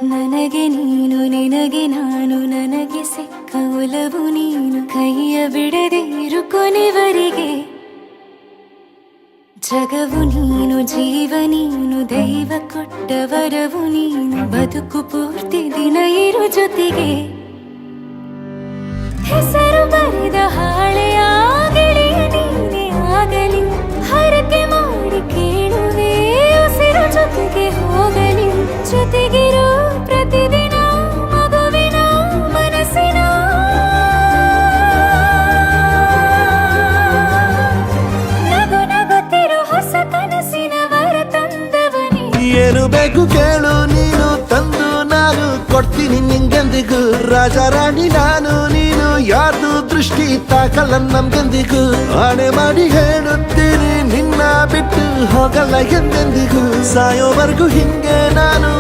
ನನಗೆ ನೀನು ನಿನಗೆ ನಾನು ನನಗೆ ಸಿಕ್ಕ ಒಲವು ನೀನು ಕೈಯ ಬಿಡದಿರು ಕೊನೆವರೆಗೆ ಜಗವು ನೀನು ಜೀವ ನೀನು ದೈವ ಕೊಟ್ಟ ವರವು ನೀನು ಬದುಕು ಪೂರ್ತಿ ದಿನ ಇರು ಜೊತೆಗೆ ಹೆಸರು ಬರೆದ ಹಾಳೆಯ ಗೆಳೆಯ ನೀನೇ ಆಗಲಿ ಹರಕೆ ಮಾಡಿ ಕೇಳುವೆ ಉಸಿರು ಜೊತೆಗೆ ಹೋಗಲಿ ಜೊತೆಗಿರೋ ಪ್ರತಿದಿನ ಮಗುವಿನ ಮನಸ್ಸಿನ ನಗು ನಗುತ್ತಿರೋ ಹೊಸ ಕನಸಿನ ವರ ತಂದವನೇ ಏನು ಬೇಕು ಕೇಳು ನೀನು ತಂದು ನಾನು ಕೊಡ್ತೀನಿ ನಿಂಗೆಂದಿಗೂ ರಾಜ ರಾಣಿ ನಾನು ನೀನು ಯಾರ್ದು ದೃಷ್ಟಿ ತಾಕಲ್ಲ ನಮ್ಗೆಂದಿಗೂ ಆಣೆ ಮಾಡಿ ಹೇಳುತ್ತೀನಿ ನಿನ್ನ ಬಿಟ್ಟು ಹೋಗಲ್ಲ ಎಂದೆಂದಿಗೂ ಸಾಯೋವರೆಗೂ ಹಿಂಗೆ ನಾನು